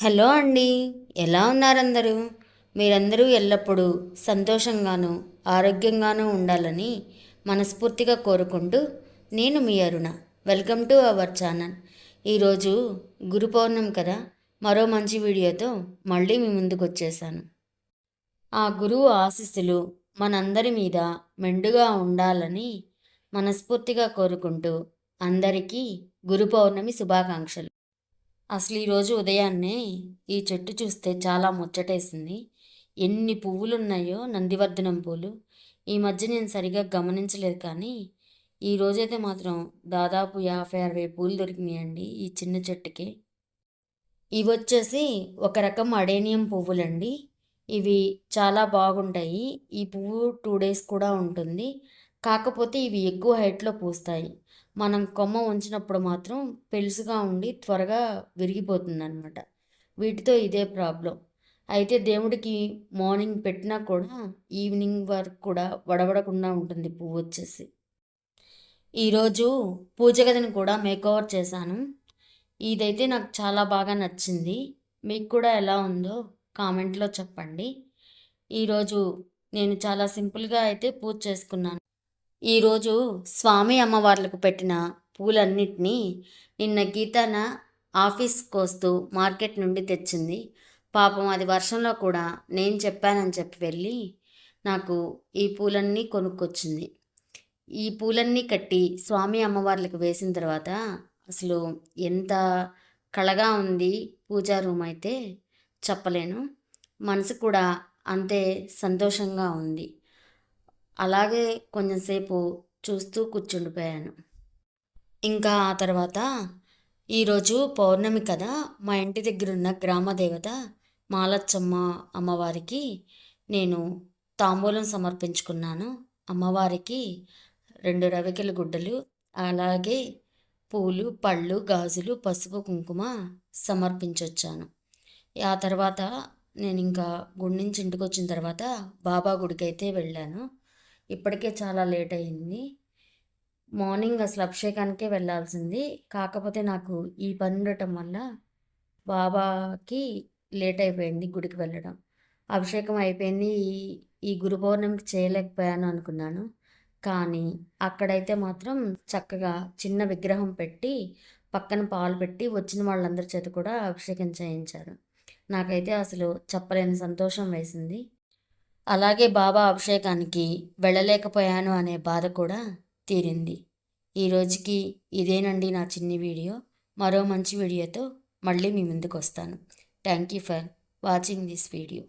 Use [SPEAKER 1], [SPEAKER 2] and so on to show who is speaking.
[SPEAKER 1] Hello అండి. ఎలా ఉన్నారందరూ? మీరందరూ ఎల్లప్పుడూ సంతోషంగాను ఆరోగ్యంగాను ఉండాలని మనస్ఫూర్తిగా కోరుకుంటూ నేను మీ Aruna. Welcome to our channel. ఈరోజు గురు పౌర్ణమి కదా, మరో మంచి వీడియోతో మళ్ళీ మీ ముందుకు వచ్చేసాను. ఆ గురువు ఆశీస్సులు మనందరి మీద మెండుగా ఉండాలని మనస్ఫూర్తిగా కోరుకుంటూ అందరికీ గురు పౌర్ణమి శుభాకాంక్షలు. అసలు ఈరోజు ఉదయాన్నే ఈ చెట్టు చూస్తే చాలా ముచ్చటేసింది. ఎన్ని పువ్వులున్నాయో, నందివర్ధనం పూలు. ఈ మధ్య నేను సరిగ్గా గమనించలేదు కానీ ఈరోజైతే మాత్రం దాదాపు 50-60 పూలు దొరికినాయండి ఈ చిన్న చెట్టుకి. ఇవొచ్చేసి ఒక రకం అడేనియం పువ్వులండి. ఇవి చాలా బాగుంటాయి. ఈ పువ్వు 2 డేస్ కూడా ఉంటుంది. కాకపోతే ఇవి ఎక్కువ హైట్‌లో పూస్తాయి. మనం కొమ్మ ఉంచినప్పుడు మాత్రం పెలుసుగా ఉండి త్వరగా విరిగిపోతుందనమాట. వీటితో ఇదే ప్రాబ్లం. అయితే దేవుడికి మార్నింగ్ పెట్టినా కూడా ఈవినింగ్ వరకు కూడా వడవడకుండా ఉంటుంది పువ్వొచ్చేసి. ఈరోజు పూజ గదిని కూడా మేకోవర్ చేశాను. ఇదైతే నాకు చాలా బాగా నచ్చింది. మీకు కూడా ఎలా ఉందో కామెంట్‌లో చెప్పండి. ఈరోజు నేను చాలా సింపుల్‌గా అయితే పూజ చేసుకున్నాను. ఈరోజు స్వామి అమ్మవార్లకు పెట్టిన పూలన్నిటినీ నిన్న గీతాన ఆఫీస్‌కొస్తూ మార్కెట్ నుండి తెచ్చింది. పాపం అది వర్షంలో కూడా నేను చెప్పానని చెప్పి వెళ్ళి నాకు ఈ పూలన్నీ కొనుక్కొచ్చింది. ఈ పూలన్నీ కట్టి స్వామి అమ్మవార్లకు వేసిన తర్వాత అసలు ఎంత కళగా ఉంది పూజా రూమ్ అయితే చెప్పలేను. మనసు కూడా అంతే సంతోషంగా ఉంది. అలాగే కొంచెంసేపు చూస్తూ కూర్చుండిపోయాను. ఇంకా ఆ తర్వాత ఈరోజు పౌర్ణమి కదా, మా ఇంటి దగ్గరున్న గ్రామదేవత మాలచ్చమ్మ అమ్మవారికి నేను తాంబూలం సమర్పించుకున్నాను. అమ్మవారికి 2 రవికెల గుడ్డలు, అలాగే పూలు, పళ్ళు, గాజులు, పసుపు, కుంకుమ సమర్పించొచ్చాను. ఆ తర్వాత నేనింకా గుడి నుంచి ఇంటికొచ్చిన తర్వాత బాబా గుడికైతే వెళ్ళాను. ఇప్పటికే చాలా లేట్ అయింది. మార్నింగ్ అసలు అభిషేకానికే వెళ్ళాల్సింది. కాకపోతే నాకు ఈ పని ఉండటం వల్ల బాబాకి లేట్ అయిపోయింది గుడికి వెళ్ళడం. అభిషేకం అయిపోయింది. ఈ ఈ గురు పౌర్ణమికి చేయలేకపోయాను అనుకున్నాను. కానీ అక్కడైతే మాత్రం చక్కగా చిన్న విగ్రహం పెట్టి, పక్కన పాలు పెట్టి వచ్చిన వాళ్ళందరి చేత కూడా అభిషేకం చేయించారు. నాకైతే అసలు చెప్పలేని సంతోషం వేసింది. అలాగే బాబా అభిషేకానికి వెళ్ళలేకపోయాను అనే బాధ కూడా తీరింది. ఈ రోజుకి ఇదేనండి నా చిన్ని వీడియో. మరో మంచి వీడియోతో మళ్ళీ మీ ముందుకు వస్తాను. Thank you for watching this video.